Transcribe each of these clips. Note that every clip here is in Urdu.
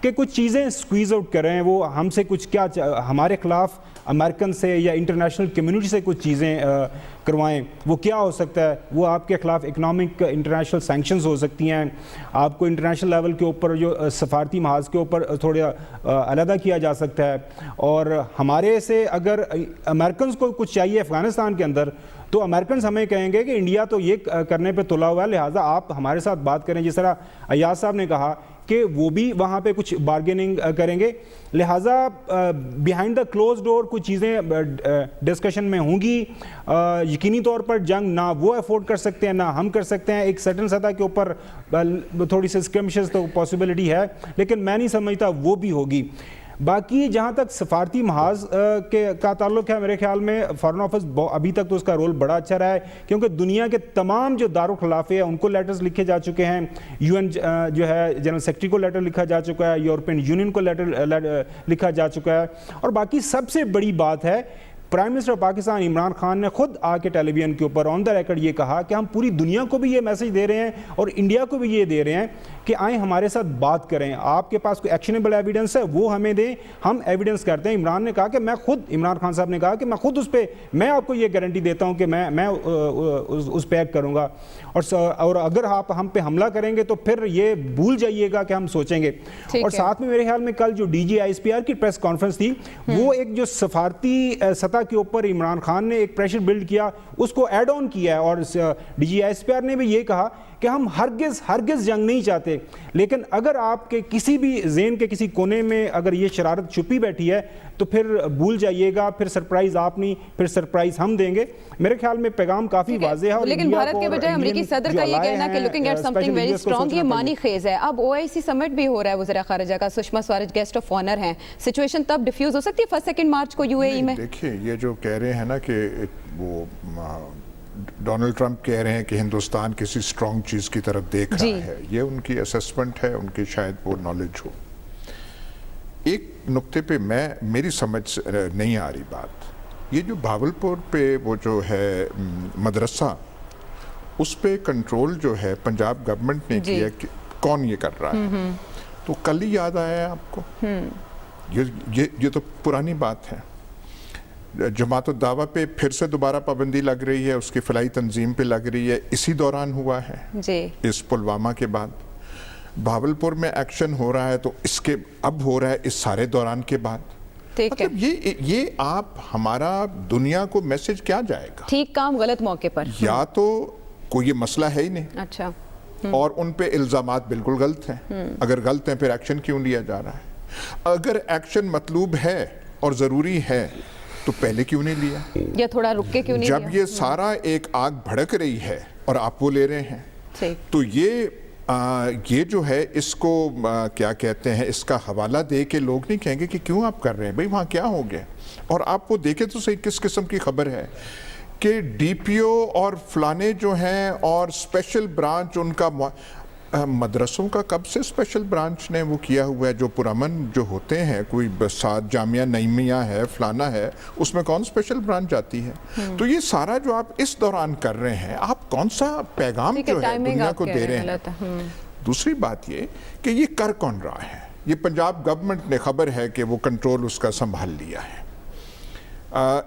کہ کچھ چیزیں سکویز آؤٹ کر رہے ہیں، وہ ہم سے کچھ کیا ہمارے خلاف امریکن سے یا انٹرنیشنل کمیونٹی سے کچھ چیزیں کروائیں. وہ کیا ہو سکتا ہے؟ وہ آپ کے خلاف اکنامک انٹرنیشنل سینکشنز ہو سکتی ہیں، آپ کو انٹرنیشنل لیول کے اوپر جو سفارتی محاذ کے اوپر تھوڑا علیحدہ کیا جا سکتا ہے. اور ہمارے سے اگر امریکنز کو کچھ چاہیے افغانستان کے اندر تو امریکنز ہمیں کہیں گے کہ انڈیا تو یہ کرنے پہ تلا ہوا ہے، لہٰذا آپ ہمارے ساتھ بات کریں. جس طرح ایاز صاحب نے کہا کہ وہ بھی وہاں پہ کچھ بارگیننگ کریں گے، لہٰذا بیہائنڈ دا کلوز ڈور کچھ چیزیں ڈسکشن میں ہوں گی. یقینی طور پر جنگ نہ وہ افورڈ کر سکتے ہیں نہ ہم کر سکتے ہیں. ایک سرٹن سطح کے اوپر تھوڑی سی اسکرمشز تو پاسبلٹی ہے، لیکن میں نہیں سمجھتا وہ بھی ہوگی. باقی جہاں تک سفارتی محاذ کا تعلق ہے، میرے خیال میں فارن آفس ابھی تک تو اس کا رول بڑا اچھا رہا ہے، کیونکہ دنیا کے تمام جو دارالخلافے ہیں ان کو لیٹرز لکھے جا چکے ہیں. UN جو ہے جنرل سیکرٹری کو لیٹر لکھا جا چکا ہے، یورپین یونین کو لیٹر لکھا جا چکا ہے. اور باقی سب سے بڑی بات ہے، پرائم منسٹر پاکستان عمران خان نے خود آ کے ٹیلی ویژن کے اوپر آن دا ریکارڈ یہ کہا کہ ہم پوری دنیا کو بھی یہ میسج دے رہے ہیں اور انڈیا کو بھی یہ دے رہے ہیں کہ آئیں ہمارے ساتھ بات کریں. آپ کے پاس کوئی ایکشنیبل ایویڈنس ہے وہ ہمیں دیں، ہم ایویڈنس کرتے ہیں. عمران نے کہا کہ عمران خان صاحب نے کہا کہ میں خود اس پہ میں آپ کو یہ گارنٹی دیتا ہوں کہ میں اس پہ ایکٹ کروں گا. اور اگر آپ ہم پہ حملہ کریں گے تو پھر یہ بھول جائیے گا کہ ہم سوچیں گے. اور ساتھ میں میرے خیال میں کل جو DGISPR کی پریس کانفرنس تھی، وہ ایک جو سفارتی سطح کے اوپر عمران خان نے ایک پریشر بلڈ کیا، اس کو ایڈ آن کیا ہے. اور DGISPR نے بھی یہ کہا کہ ہم ہرگز جنگ نہیں چاہتے، لیکن اگر آپ کے کسی بھی ذہن کے کسی کونے میں اگر یہ شرارت چھپی بیٹھی ہے تو پھر بھول جائیے گا، پھر سرپرائز آپ نہیں، پھر سرپرائز ہم دیں گے. میرے خیال میں پیغام کافی واضح ہے. لیکن بھارت کے بجائے امریکی صدر کا یہ کہنا کہ looking at something very strong, یہ معنی خیز ہے. اب OIC سمٹ بھی ہو رہا ہے، وزیر خارجہ کا Sushma Swaraj guest of honour ہیں. سچویشن تب ڈیفیوز ہو سکتی ہے 1 مارچ کو UAE میں. دیکھیے یہ جو کہہ رہے ہیں نا کہ وہ ڈونلڈ ٹرمپ کہہ رہے ہیں کہ ہندوستان کسی اسٹرانگ چیز کی طرف دیکھ رہا ہے، یہ ان کی اسسمنٹ ہے، ان کی شاید وہ نالج ہو. ایک نقطے پہ میری سمجھ نہیں آ رہی بات، یہ جو بھاولپور پہ وہ جو ہے مدرسہ، اس پہ کنٹرول جو ہے پنجاب گورنمنٹ نے کیا کہ کون یہ کر رہا ہے. تو کل ہی یاد آیا ہے آپ کو، یہ تو پرانی بات ہے. جماعت الدعوہ پہ پھر سے دوبارہ پابندی لگ رہی ہے، اس کی فلاحی تنظیم پہ لگ رہی ہے، اسی دوران ہوا ہے اس پلوامہ کے بعد. بھاولپور میں ایکشن ہو رہا ہے تو اس کے اب ہو رہا ہے اس سارے دوران کے بعد. مطلب یہ آپ ہمارا دنیا کو میسج کیا جائے گا؟ ٹھیک کام غلط موقع پر، یا تو کوئی یہ مسئلہ ہے ہی نہیں. اچھا، اور ان پہ الزامات بالکل غلط ہیں. اگر غلط ہیں پھر ایکشن کیوں لیا جا رہا ہے؟ اگر ایکشن مطلوب ہے اور ضروری ہے تو پہلے کیوں نہیں لیا، یا تھوڑا رک کے کیوں نہیں لیا؟ جب یہ سارا ایک آگ بھڑک رہی ہے اور آپ وہ لے رہے ہیں، تو یہ جو ہے اس کو کیا کہتے ہیں، اس کا حوالہ دے کے لوگ نہیں کہیں گے کہ کیوں آپ کر رہے ہیں بھئی، وہاں کیا ہو گیا. اور آپ وہ دیکھیں تو صحیح کس قسم کی خبر ہے کہ DPO اور فلانے جو ہیں اور اسپیشل برانچ ان کا مدرسوں کا کب سے اسپیشل برانچ نے وہ کیا ہوا ہے. جو پرامن جو ہوتے ہیں، کوئی 7 جامعہ نعیمیہ ہے، فلانا ہے، اس میں کون اسپیشل برانچ آتی ہے؟ تو یہ سارا جو آپ اس دوران کر رہے ہیں، آپ کون سا پیغام جو ہے دنیا کو دے رہے ہیں؟ دوسری بات یہ کہ یہ کر کون رہا ہے؟ یہ پنجاب گورنمنٹ نے خبر ہے کہ وہ کنٹرول اس کا سنبھال لیا ہے.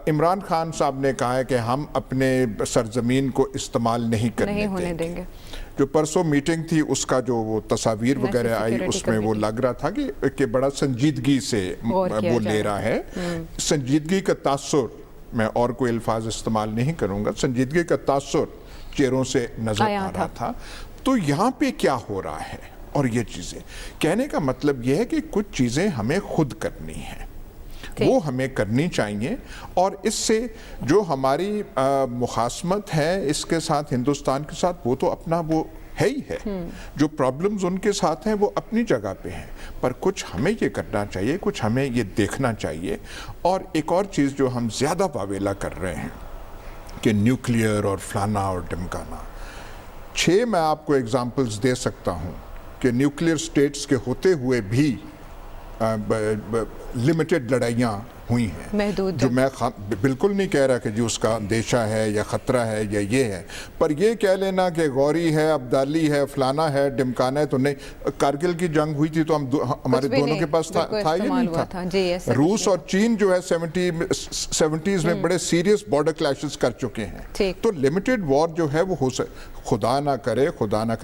عمران خان صاحب نے کہا ہے کہ ہم اپنے سرزمین کو استعمال نہیں کرنے دیں گے. جو پرسوں میٹنگ تھی اس کا جو وہ تصاویر وغیرہ آئی، اس میں وہ لگ رہا تھا کہ بڑا سنجیدگی سے وہ لے رہا ہے. سنجیدگی کا تاثر، میں اور کوئی الفاظ استعمال نہیں کروں گا، سنجیدگی کا تاثر چہروں سے نظر آ رہا تھا. تو یہاں پہ کیا ہو رہا ہے؟ اور یہ چیزیں کہنے کا مطلب یہ ہے کہ کچھ چیزیں ہمیں خود کرنی ہیں، وہ ہمیں کرنی چاہیے. اور اس سے جو ہماری مخاصمت ہے اس کے ساتھ، ہندوستان کے ساتھ، وہ تو اپنا وہ ہے ہی ہے. جو پرابلمز ان کے ساتھ ہیں وہ اپنی جگہ پہ ہیں، پر کچھ ہمیں یہ کرنا چاہیے، کچھ ہمیں یہ دیکھنا چاہیے. اور ایک اور چیز جو ہم زیادہ واویلا کر رہے ہیں کہ نیوکلیئر اور فلانا اور ڈمکانا، 6 میں آپ کو ایگزامپلز دے سکتا ہوں کہ نیوکلیئر سٹیٹس کے ہوتے ہوئے بھی لمیٹڈ لڑائیاں ہوئی ہیں محدود جو میں بالکل نہیں کہہ رہا کہ جی اس کا اندیشہ ہے یا خطرہ ہے یا یہ ہے، پر یہ کہہ لینا کہ غوری ہے، ابدالی ہے، فلانا ہے، ڈمکانا ہے، تو نہیں. کارگل کی جنگ ہوئی تھی تو ہمارے دونوں کے پاس تھا یہ نہیں تھا. روس اور چین جو ہے 70s میں بڑے سیریس بارڈر کلیشز کر چکے ہیں. تو لمیٹڈ وار جو ہے وہ خدا نہ کرے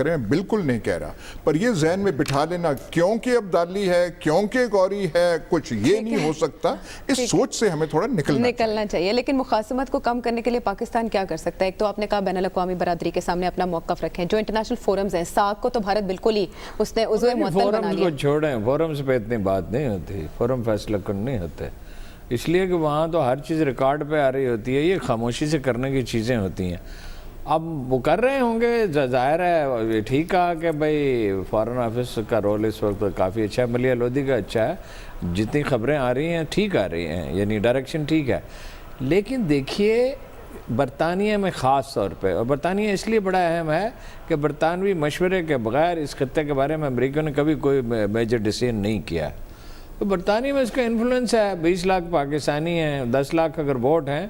میں بالکل نہیں کہہ رہا، پر یہ ذہن میں بٹھا لینا کیونکہ ابدالی ہے، کیونکہ غوری ہے، کچھ یہ نہیں ہو سکتا. اس سوچ سے ہمیں تھوڑا نکلنا چاہیے. لیکن مخاصمت کو کم کرنے کے لیے پاکستان کیا کر سکتا ہے؟ ایک تو آپ نے کہا بین الاقوامی برادری کے سامنے اپنا موقف رکھیں. جو انٹرنیشنل فورمز ہیں، ساک کو تو بھارت بالکل ہی اس نے عضو معطل بنا لیا. فورمز کو چھوڑیں، فورمز پہ اتنی بات نہیں ہوتی، فورم فیصلہ کن نہیں ہوتے، اس لیے کہ وہاں تو ہر چیز ریکارڈ پہ آ رہی ہوتی ہے. یہ خاموشی سے کرنے کی چیزیں ہوتی ہیں. اب وہ کر رہے ہوں گے، ظاہر ہے ٹھیک کہا کہ بھائی فارن آفس کا رول اس وقت کافی اچھا ہے، ملیح لودھی کا اچھا ہے، جتنی خبریں آ رہی ہیں ٹھیک آ رہی ہیں، یعنی ڈائریکشن ٹھیک ہے. لیکن دیکھیے برطانیہ میں خاص طور پہ، اور برطانیہ اس لیے بڑا اہم ہے کہ برطانوی مشورے کے بغیر اس خطے کے بارے میں امریکہ نے کبھی کوئی میجر ڈیسیژن نہیں کیا. تو برطانیہ میں اس کا انفلوئنس ہے. 20 لاکھ پاکستانی ہیں، 10 لاکھ اگر ووٹ ہیں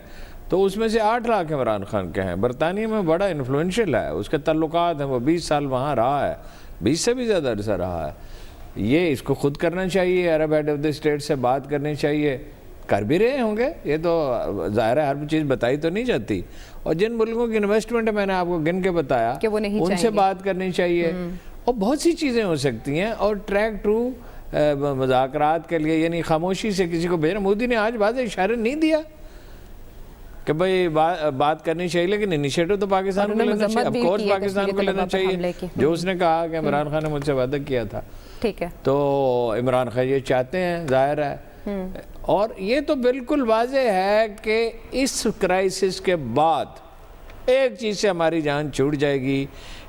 تو اس میں سے 8 لاکھ عمران خان کے ہیں. برطانیہ میں بڑا انفلوئنشل ہے، اس کے تعلقات ہیں، وہ 20 سال وہاں رہا ہے، 20 سے بھی زیادہ عرصہ رہا ہے. یہ اس کو خود کرنا چاہیے، عرب ہیڈ آف دی اسٹیٹ سے بات کرنی چاہیے. کر بھی رہے ہوں گے، یہ تو ظاہر ہے ہر چیز بتائی تو نہیں جاتی. اور جن ملکوں کی انویسٹمنٹ میں نے آپ کو گن کے بتایا کہ وہ نہیں ان سے بات کرنی چاہیے. اور بہت سی چیزیں ہو سکتی ہیں. اور ٹریک ٹو مذاکرات کے لیے، یعنی خاموشی سے کسی کو بھیجنا. مودی نے آج واضح اشارہ نہیں دیا کہ بھئی بات کرنی چاہیے، لیکن انیشیٹو تو پاکستان کو لینا چاہیے. اب کورس پاکستان کو لینا چاہیے، جو اس نے کہا کہ عمران خان نے مجھ سے وعدہ کیا تھا. ٹھیک ہے، تو عمران خان یہ چاہتے ہیں، ظاہر ہے. اور یہ تو بالکل واضح ہے کہ اس کرائسس کے بعد ایک چیز سے ہماری جان چھوٹ جائے گی.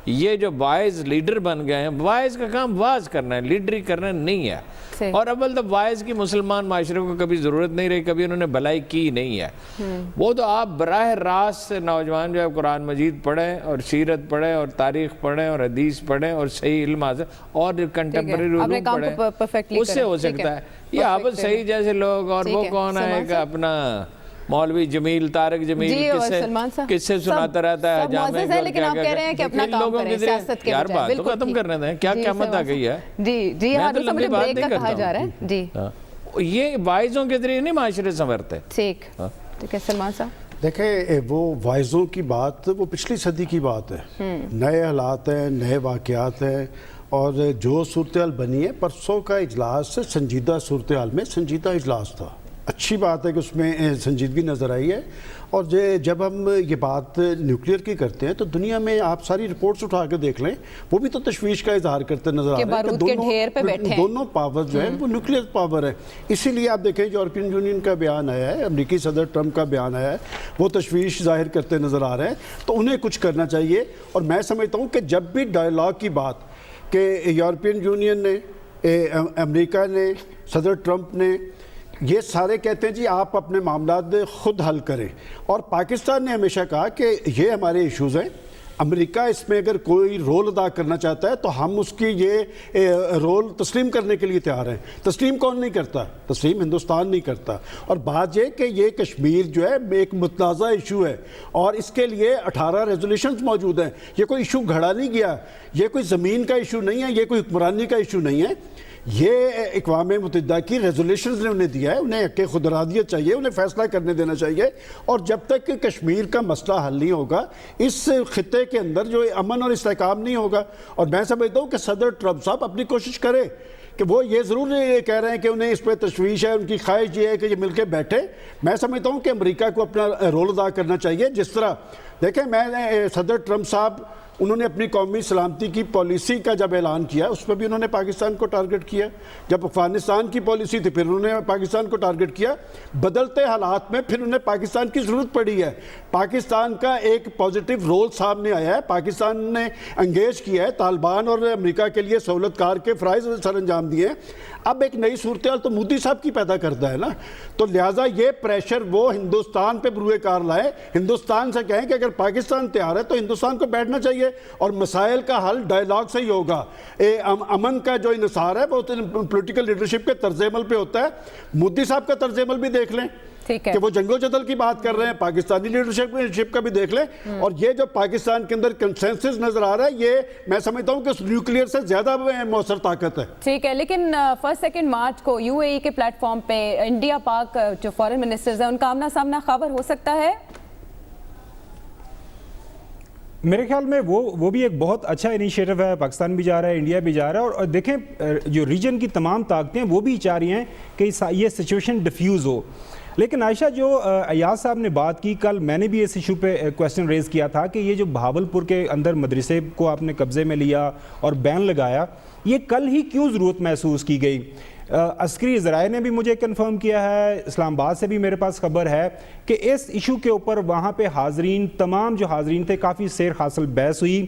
یہ جو وائز لیڈر بن گئے ہیں، وائز کا کام واز کرنا ہے، لیڈری کرنا نہیں ہے. اور اول تو وائز کی مسلمان معاشرے کو کبھی ضرورت نہیں رہی، کبھی انہوں نے بھلائی کی نہیں ہے. وہ تو آپ براہ راست نوجوان جو ہے قرآن مجید پڑھیں اور سیرت پڑھیں اور تاریخ پڑھیں اور حدیث پڑھیں اور صحیح علم حاصل اور کنٹمپریری علوم پڑھیں، اس سے ہو سکتا ہے. یہ حافظ سعید جیسے لوگ، اور وہ کون ہے کہ اپنا مولوی جمیل، طارق جمیل، کس سے سناتا رہتا ہے جامعہ کو، لیکن آپ کہہ رہے ہیں کہ اپنا کام کریں سیاست کے یار بات تو ختم کرنے دیں. کیا قیامت آ گئی ہے؟ جی ہاں، تو لمبی بات نہیں کہا جا رہا ہے. جی یہ وائزوں کے ذریعے نہیں معاشرے سنورتے. ٹھیک ہے سلمان صاحب. دیکھیں وہ وائزوں کی بات وہ پچھلی صدی کی بات ہے. نئے حالات ہیں، نئے واقعات ہیں، اور جو صورتحال بنی ہے، پرسوں کا اجلاس سنجیدہ صورتحال میں سنجیدہ اجلاس تھا. اچھی بات ہے کہ اس میں سنجیدگی نظر آئی ہے. اور جب ہم یہ بات نیوکلیئر کی کرتے ہیں تو دنیا میں آپ ساری رپورٹس اٹھا کے دیکھ لیں، وہ بھی تو تشویش کا اظہار کرتے نظر آ رہے ہیں کہ دونوں پاور جو ہیں وہ نیوکلیئر پاور ہے. اسی لیے آپ دیکھیں یورپین یونین کا بیان آیا ہے، امریکی صدر ٹرمپ کا بیان آیا ہے، وہ تشویش ظاہر کرتے نظر آ رہے ہیں. تو انہیں کچھ کرنا چاہیے. اور میں سمجھتا ہوں کہ جب بھی ڈائیلاگ کی بات کہ یورپین یونین نے، امریکہ نے، صدر ٹرمپ نے، یہ سارے کہتے ہیں جی آپ اپنے معاملات خود حل کریں. اور پاکستان نے ہمیشہ کہا کہ یہ ہمارے ایشوز ہیں، امریکہ اس میں اگر کوئی رول ادا کرنا چاہتا ہے تو ہم اس کی یہ رول تسلیم کرنے کے لیے تیار ہیں. تسلیم کون نہیں کرتا؟ تسلیم ہندوستان نہیں کرتا. اور بات یہ کہ یہ کشمیر جو ہے ایک متنازع ایشو ہے اور اس کے لیے 18 ریزولیشنز موجود ہیں. یہ کوئی ایشو گھڑا نہیں گیا، یہ کوئی زمین کا ایشو نہیں ہے، یہ کوئی حکمرانی کا ایشو نہیں ہے. یہ اقوام متحدہ کی ریزولیشنز نے انہیں دیا ہے. انہیں حق خود ارادیت چاہیے، انہیں فیصلہ کرنے دینا چاہیے. اور جب تک کہ کشمیر کا مسئلہ حل نہیں ہوگا، اس خطے کے اندر جو امن اور استحکام نہیں ہوگا. اور میں سمجھتا ہوں کہ صدر ٹرمپ صاحب اپنی کوشش کرے کہ وہ یہ ضرور کہہ رہے ہیں کہ انہیں اس پہ تشویش ہے، ان کی خواہش یہ ہے کہ یہ مل کے بیٹھے. میں سمجھتا ہوں کہ امریکہ کو اپنا رول ادا کرنا چاہیے. جس طرح دیکھیں، میں صدر ٹرمپ صاحب انہوں نے اپنی قومی سلامتی کی پالیسی کا جب اعلان کیا، اس پہ بھی انہوں نے پاکستان کو ٹارگٹ کیا. جب افغانستان کی پالیسی تھی پھر انہوں نے پاکستان کو ٹارگٹ کیا. بدلتے حالات میں پھر انہیں پاکستان کی ضرورت پڑی ہے. پاکستان کا ایک پازیٹیو رول سامنے آیا ہے، پاکستان نے انگیج کیا ہے، طالبان اور امریکہ کے لیے سہولت کار کے فرائض سر انجام دیے ہیں. اب ایک نئی صورتحال تو مودی صاحب کی پیدا کرتا ہے نا. تو لہٰذا یہ پریشر وہ ہندوستان پہ بروئے کار لائے، ہندوستان سے کہیں کہ اگر پاکستان تیار ہے تو ہندوستان کو بیٹھنا چاہیے گے اور مسائل کا حل ڈائیلاگ سے ہی ہوگا. امن کا جو انحصار ہے وہ پولیٹیکل لیڈرشپ کے طرز عمل پہ ہوتا ہے. مودی صاحب کا طرز عمل بھی دیکھ لیں کہ وہ جنگ و جدل کی بات کر رہے ہیں, پاکستانی لیڈرشپ کا بھی دیکھ لیں, اور یہ جو پاکستان کے اندر کنسنسس نظر آ رہا ہے یہ میں سمجھتا ہوں کہ نیوکلیئر سے زیادہ مؤثر طاقت ہے. ٹھیک ہے, لیکن 1 مارچ کو یو اے ای کے پلیٹ فارم پہ انڈیا پاک جو فارن منسٹرز ہیں ان کا آمنا سامنا خبر ہو سکتا ہے؟ میرے خیال میں وہ بھی ایک بہت اچھا انیشیٹو ہے. پاکستان بھی جا رہا ہے, انڈیا بھی جا رہا ہے, اور دیکھیں جو ریجن کی تمام طاقتیں وہ بھی چاہ رہی ہیں کہ یہ سچویشن ڈیفیوز ہو. لیکن عائشہ, جو ایاز صاحب نے بات کی, کل میں نے بھی اس ایشو پہ کویسچن ریز کیا تھا کہ یہ جو بہاولپور کے اندر مدرسے کو آپ نے قبضے میں لیا اور بین لگایا, یہ کل ہی کیوں ضرورت محسوس کی گئی؟ عسکری ذرائع نے بھی مجھے کنفرم کیا ہے, اسلام آباد سے بھی میرے پاس خبر ہے کہ اس ایشو کے اوپر وہاں پہ حاضرین, تمام جو حاضرین تھے, کافی سیر حاصل بحث ہوئی.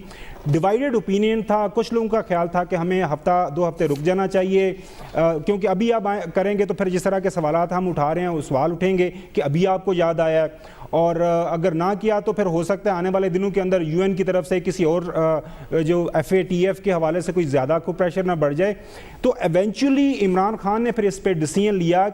ڈیوائیڈڈ اوپینین تھا. کچھ لوگوں کا خیال تھا کہ ہمیں 1-2 ہفتے رک جانا چاہیے, کیونکہ ابھی آپ کریں گے تو پھر جس طرح کے سوالات ہم اٹھا رہے ہیں وہ سوال اٹھیں گے کہ ابھی آپ کو یاد آیا ہے, اور اگر نہ کیا تو پھر ہو سکتا ہے آنے والے دنوں کے اندر UN کی طرف سے کسی اور جو FATF کے حوالے سے کوئی زیادہ کو پریشر نہ بڑھ جائے. تو ایونچولی عمران خان نے پھر اس پہ ڈیسیژن لیا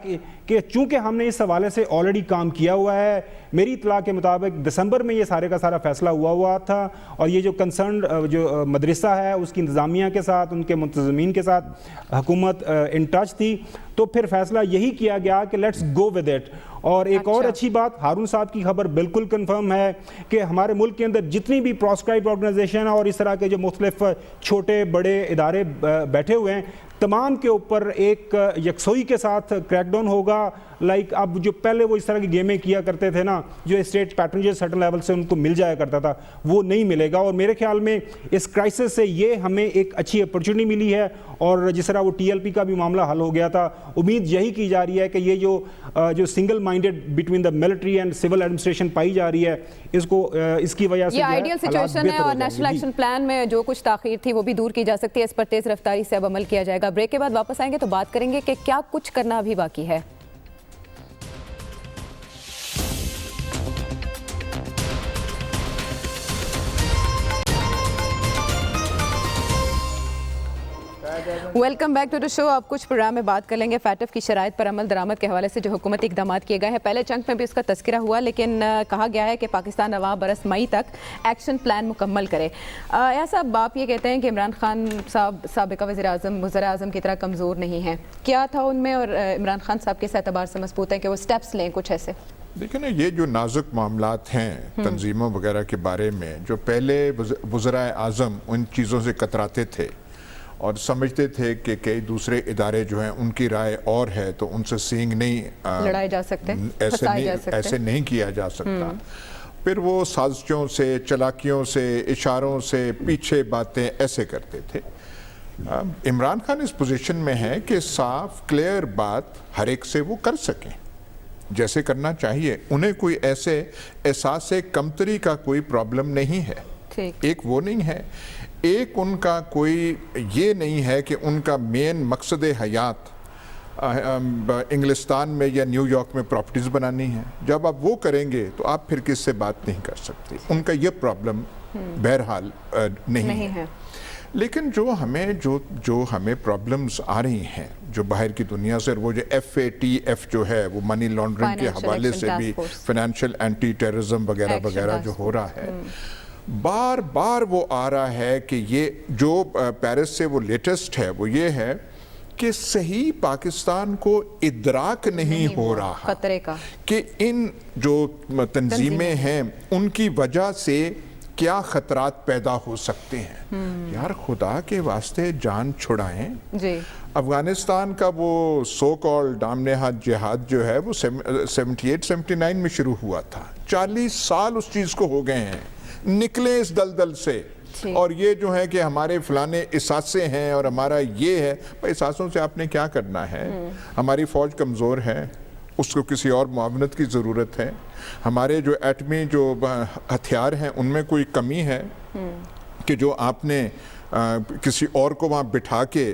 کہ چونکہ ہم نے اس حوالے سے آلریڈی کام کیا ہوا ہے, میری اطلاع کے مطابق دسمبر میں یہ سارے کا سارا فیصلہ ہوا تھا, اور یہ جو کنسرنڈ جو مدرسہ ہے اس کی انتظامیہ کے ساتھ, ان کے منتظمین کے ساتھ حکومت ان ٹچ تھی, تو پھر فیصلہ یہی کیا گیا کہ لیٹس گو ود اٹ. اور ایک اور اچھی بات, ہارون صاحب کی خبر بالکل کنفرم ہے کہ ہمارے ملک کے اندر جتنی بھی پراسکرائبڈ آرگنائزیشن اور اس طرح کے جو مختلف چھوٹے بڑے ادارے بیٹھے ہوئے ہیں, تمام کے اوپر ایک یکسوئی کے ساتھ کریک ڈاؤن ہوگا. لائک اب جو پہلے وہ اس طرح کی گیمیں کیا کرتے تھے نا, جو اسٹیٹ پیٹرنیج سرٹن لیول سے ان کو مل جایا کرتا تھا, وہ نہیں ملے گا. اور میرے خیال میں اس کرائسس سے یہ ہمیں ایک اچھی اپرچونٹی ملی ہے, اور جس طرح وہ TLP کا بھی معاملہ حل ہو گیا تھا, امید یہی کی جا رہی ہے کہ یہ جو single minded between the military and civil administration پائی جا رہی ہے, اس کی وجہ سے یہ آئیڈیل سچویشن ہے, اور نیشنل ایکشن پلان میں جو کچھ تاخیر تھی وہ بھی دور کی جا سکتی ہے. اس پر تیز رفتاری سے اب عمل کیا جائے گا. بریک کے بعد واپس آئیں گے تو بات کریں گے کہ کیا کچھ کرنا ابھی باقی ہے. ویلکم بیک ٹو دا شو. آپ کچھ پروگرام میں بات کر لیں گے FATF کی شرائط پر عمل درآمد کے حوالے سے جو حکومتی اقدامات کیے گئے ہیں. پہلے چنک میں بھی اس کا تذکرہ ہوا, لیکن کہا گیا ہے کہ پاکستان رواں برس مئی تک ایکشن پلان مکمل کرے. صاحب, آپ یہ کہتے ہیں کہ عمران خان صاحب سابقہ وزیر اعظم اعظم کی طرح کمزور نہیں ہیں, کیا تھا ان میں, اور عمران خان صاحب کس اعتبار سے مضبوط ہیں کہ وہ سٹیپس لیں کچھ ایسے؟ دیکھیں نا, یہ جو نازک معاملات ہیں تنظیموں وغیرہ کے بارے میں, جو پہلے وزرائے اعظم ان چیزوں سے کتراتے تھے اور سمجھتے تھے کہ کئی دوسرے ادارے جو ہیں ان کی رائے اور ہے تو ان سے سینگ نہیں لڑائے جا سکتے, ایسے نہیں کیا جا سکتا. پھر وہ سازشوں سے, چلاکیوں سے, اشاروں سے پیچھے باتیں ایسے کرتے تھے. عمران خان اس پوزیشن میں ہے کہ صاف کلیئر بات ہر ایک سے وہ کر سکیں جیسے کرنا چاہیے. انہیں کوئی ایسے احساس کمتری کا کوئی پرابلم نہیں ہے. ایک وہ نہیں ہے, ایک ان کا کوئی یہ نہیں ہے کہ ان کا مین مقصد حیات انگلستان میں یا نیو یارک میں پراپرٹیز بنانی ہے. جب آپ وہ کریں گے تو آپ پھر کس سے بات نہیں کر سکتے. ان کا یہ پرابلم بہرحال نہیں ہے. لیکن جو ہمیں پرابلمز آ رہی ہیں جو باہر کی دنیا سے, وہ جو FATF جو ہے وہ منی لانڈرنگ کے حوالے سے بھی, فائنینشیل اینٹی ٹیررزم وغیرہ وغیرہ جو ہو رہا ہے, بار بار وہ آ رہا ہے کہ یہ جو پیرس سے وہ لیٹسٹ ہے وہ یہ ہے کہ صحیح پاکستان کو ادراک نہیں ہو رہا خطرے کا کہ ان جو تنظیمیں ہیں ان کی وجہ سے کیا خطرات پیدا ہو سکتے ہیں. یار خدا کے واسطے جان چھڑائیں. افغانستان کا وہ سو کالڈ دامنہاد جہاد جو ہے وہ 78-79 میں شروع ہوا تھا. 40 سال اس چیز کو ہو گئے ہیں. نکلیں اس دلدل سے. اور یہ جو ہے کہ ہمارے فلانے اثاثے ہیں اور ہمارا یہ ہے, اثاثوں سے آپ نے کیا کرنا ہے. ہماری فوج کمزور ہے, اس کو کسی اور معاونت کی ضرورت ہے. ہمارے جو ایٹمی جو ہتھیار ہیں ان میں کوئی کمی ہے کہ جو آپ نے کسی اور کو وہاں بٹھا کے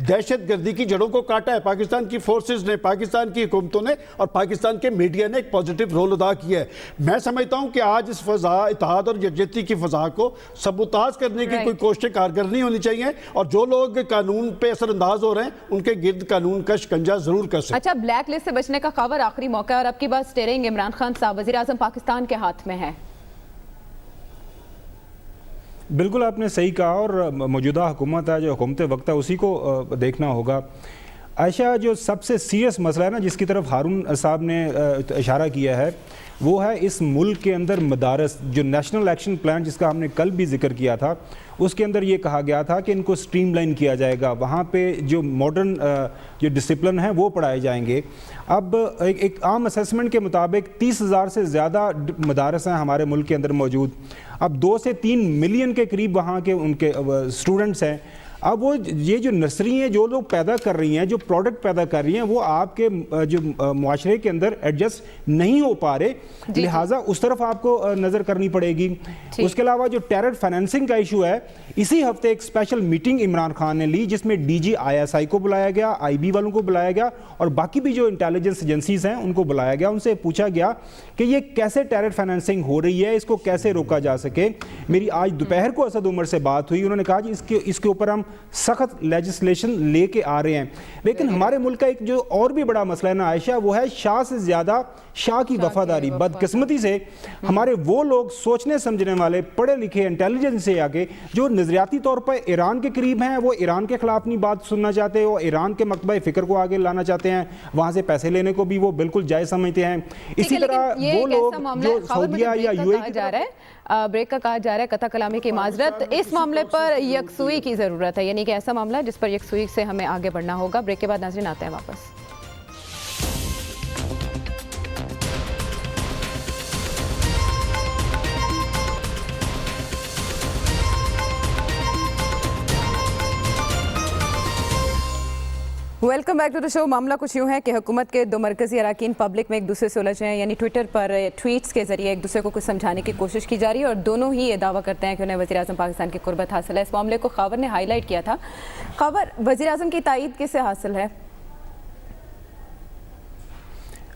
دہشت گردی کی جڑوں کو کاٹا ہے، پاکستان کی فورسز نے، پاکستان کی حکومتوں نے اور پاکستان کے میڈیا نے ایک پوزیٹیو رول ادا کیا ہے۔ میں سمجھتا ہوں کہ آج اس فضا، اتحاد اور یکجہتی کی فضا کو سبوتاژ کرنے کی کوئی کوششیں کارگر نہیں ہونی چاہیے، اور جو لوگ قانون پہ اثر انداز ہو رہے ہیں ان کے گرد قانون کا شکنجہ ضرور کر سکتے ہیں۔ اچھا، بلیک لسٹ سے بچنے کا خبر آخری موقع ہے اور اب کی بات سٹیئرنگ عمران خان صاحب وزیر اعظم پاکستان کے ہاتھ میں ہے۔ بالکل آپ نے صحیح کہا، اور موجودہ حکومت ہے، جو حکومت وقت ہے، اسی کو دیکھنا ہوگا۔ عائشہ، جو سب سے سیریس مسئلہ ہے نا جس کی طرف ہارون صاحب نے اشارہ کیا ہے، وہ ہے اس ملک کے اندر مدارس، جو نیشنل ایکشن پلان جس کا ہم نے کل بھی ذکر کیا تھا، اس کے اندر یہ کہا گیا تھا کہ ان کو سٹریم لائن کیا جائے گا، وہاں پہ جو ماڈرن جو ڈسپلن ہیں وہ پڑھائے جائیں گے۔ اب ایک عام اسیسمنٹ کے مطابق 30,000 سے زیادہ مدارس ہیں ہمارے ملک کے اندر موجود، اب 2 سے 3 ملین کے قریب وہاں کے ان کے اسٹوڈنٹس ہیں۔ اب وہ یہ جو نرسری ہیں جو لوگ پیدا کر رہی ہیں، جو پروڈکٹ پیدا کر رہی ہیں، وہ آپ کے جو معاشرے کے اندر ایڈجسٹ نہیں ہو پا رہے، لہٰذا اس طرف آپ کو نظر کرنی پڑے گی۔ اس کے علاوہ جو ٹیرر فائنینسنگ کا ایشو ہے، اسی ہفتے ایک اسپیشل میٹنگ عمران خان نے لی جس میں ڈی جی ISI کو بلایا گیا، IB والوں کو بلایا گیا، اور باقی بھی جو انٹیلیجنس ایجنسیز ہیں ان کو بلایا گیا، ان سے پوچھا گیا کہ یہ کیسے ٹیرر فائنینسنگ ہو رہی ہے، اس کو کیسے روکا جا سکے۔ میری آج دوپہر کو اسد عمر سے بات ہوئی، انہوں نے کہا جی اس کے اوپر ہم سخت لیجسلیشن لے کے آ رہے ہیں، لیکن ہمارے ملک کا ایک جو اور بھی بڑا مسئلہ ہے نا عائشہ، وہ ہے شاہ سے زیادہ شاہ کی وفاداری۔ بدقسمتی سے ہمارے وہ لوگ سوچنے سمجھنے والے، پڑھے لکھے، انٹیلیجنس سے آگے، جو نظریاتی طور پر ایران کے قریب ہیں، وہ ایران کے خلاف نہیں بات سننا چاہتے، وہ ایران کے مکتبہ فکر کو آگے لانا چاہتے ہیں، وہاں سے پیسے لینے کو بھی وہ بالکل جائز سمجھتے ہیں۔ اسی طرح وہ لوگ جو سعودیہ یا UAE بریک کا کہا جا رہا ہے، قطع کلامی کی معذرت، اس معاملے پر یکسوئی کی ضرورت ہے، یعنی کہ ایسا معاملہ جس پر یکسوئی سے ہمیں آگے بڑھنا ہوگا۔ بریک کے بعد ناظرین آتے ہیں واپس۔ ویلکم بیک ٹو دا شو۔ معاملہ کچھ یوں ہے کہ حکومت کے 2 مرکزی اراکین پبلک میں ایک دوسرے سے الجھ رہے ہیں، یعنی ٹویٹر پر ٹویٹس کے ذریعے ایک دوسرے کو کچھ سمجھانے کی کوشش کی جا رہی ہے، اور دونوں ہی یہ دعویٰ کرتے ہیں کہ انہیں وزیر اعظم پاکستان کی قربت حاصل ہے۔ اس معاملے کو خاور نے ہائی لائٹ کیا تھا۔ خاور، وزیر اعظم کی تائید کس سے حاصل ہے؟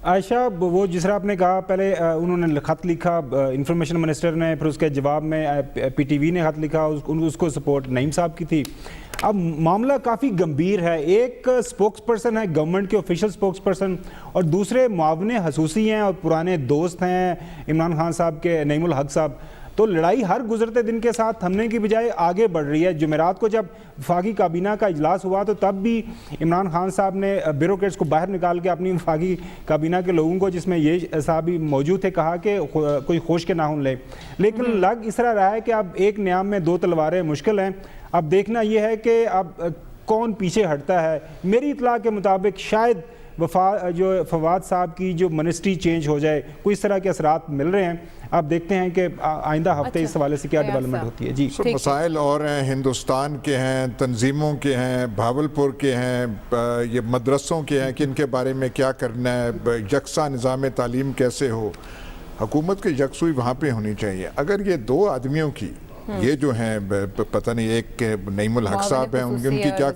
عائشہ، وہ جس طرح آپ نے کہا، پہلے انہوں نے خط لکھا انفارمیشن منسٹر نے، پھر اس کے جواب میں PTV نے خط لکھا، اس کو سپورٹ نعیم صاحب کی تھی۔ اب معاملہ کافی گمبھیر ہے، ایک سپوکس پرسن ہے گورنمنٹ کے آفیشیل سپوکس پرسن، اور دوسرے معاون خصوصی ہیں اور پرانے دوست ہیں عمران خان صاحب کے، نعیم الحق صاحب۔ تو لڑائی ہر گزرتے دن کے ساتھ تھمنے کی بجائے آگے بڑھ رہی ہے۔ جمعرات کو جب وفاقی کابینہ کا اجلاس ہوا تو تب بھی عمران خان صاحب نے بیوروکریٹس کو باہر نکال کے اپنی وفاقی کابینہ کے لوگوں کو، جس میں یہ صاحب بھی موجود تھے، کہا کہ کوئی خوش کے ناخن لے، لیکن لگ اس طرح رہا ہے کہ اب ایک نیام میں 2 تلواریں مشکل ہیں۔ اب دیکھنا یہ ہے کہ اب کون پیچھے ہٹتا ہے۔ میری اطلاع کے مطابق شاید جو فواد صاحب کی جو منسٹری چینج ہو جائے، کوئی اس طرح کے اثرات مل رہے ہیں۔ اب دیکھتے ہیں کہ آئندہ ہفتے اس حوالے سے کیا ڈیولپمنٹ ہوتی ہے۔ جی، مسائل اور ہیں، ہندوستان کے ہیں، تنظیموں کے ہیں، بھاولپور کے ہیں، یہ مدرسوں کے ہیں کہ ان کے بارے میں کیا کرنا ہے، یکساں نظام تعلیم کیسے ہو۔ حکومت کی یکسوئی وہاں پہ ہونی چاہیے۔ اگر یہ 2 آدمیوں کی، یہ جو ہیں پتہ نہیں، ایک نعیم الحق صاحب ہیں، ان کی کیا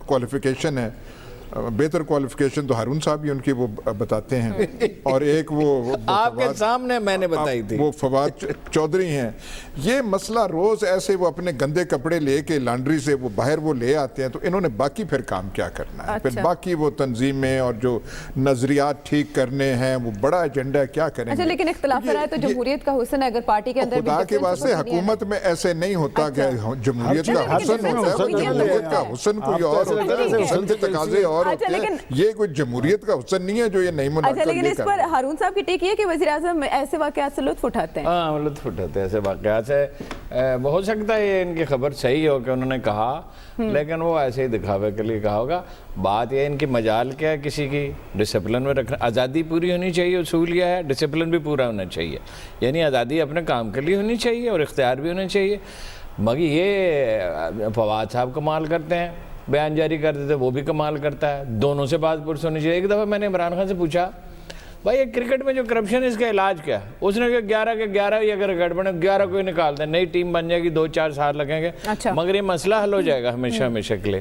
کوالیفیکیشن ہے، بہتر کوالیفیکیشن تو ہارون صاحب ہی ان کی وہ بتاتے ہیں، اور ایک وہ آپ کے سامنے میں نے بتائی تھی، وہ فواد چودھری ہیں۔ یہ مسئلہ روز ایسے وہ اپنے گندے کپڑے لے کے لانڈری سے وہ باہر وہ لے آتے ہیں، تو انہوں نے باقی پھر کام کیا کرنا ہے؟ پھر باقی وہ تنظیمیں اور جو نظریات ٹھیک کرنے ہیں، وہ بڑا ایجنڈا کیا کریں گے؟ اچھا، لیکن اختلاف رہا ہے تو جمہوریت کا حسن ہے، اگر پارٹی کے اندر بھی خدا کے واسطے حکومت میں ایسے نہیں ہوتا کہ جمہوریت کا حسن ہوتا ہے، جمہوریت کا حسن کوئی اور ہوتا ہے، حسن کے تقاضے اور ہوتے ہیں۔ یہ کوئی جمہوریت کا حسن نہیں ہے جو یہ نعیم الحق اچھا، لیکن اس پر ہارون صاحب کی ٹیک یہ کہ وزیر اعظم ایسے واقعات سے لطف اٹھاتے ہیں۔ ہاں، لطف اٹھاتے ہیں ایسے واقعات سے۔ ہو سکتا ہے یہ ان کی خبر صحیح ہو کہ انہوں نے کہا، لیکن وہ ایسے ہی دکھاوے کے لیے کہا ہوگا۔ بات یہ ان کی مجال کیا ہے، کسی کی ڈسپلن میں رکھنا، آزادی پوری ہونی چاہیے، اصول یہ ہے، ڈسپلن بھی پورا ہونا چاہیے، یعنی آزادی اپنے کام کے لیے ہونی چاہیے اور اختیار بھی ہونا چاہیے۔ مگر یہ فواد صاحب کمال کرتے ہیں، بیان جاری کر دیتے، وہ بھی کمال کرتا ہے، دونوں سے بات پرس ہونی چاہیے۔ ایک دفعہ میں نے عمران خان سے پوچھا، بھائی یہ کرکٹ میں جو کرپشن ہے اس کا علاج کیا ہے؟ اس نے کہا 11 کے 11 ہی اگر گڑبڑ ہے 11 کو ہی نکال دیں، نئی ٹیم بن جائے گی، 2-4 سال لگیں گے، مگر یہ مسئلہ حل ہو جائے گا ہمیشہ کے لیے۔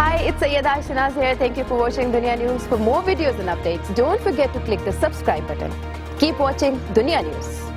Hi, it's Sayyeda Shanaz here. Thank you for watching Dunya News. For more videos and updates, don't forget to click the subscribe button. Keep watching Dunya News.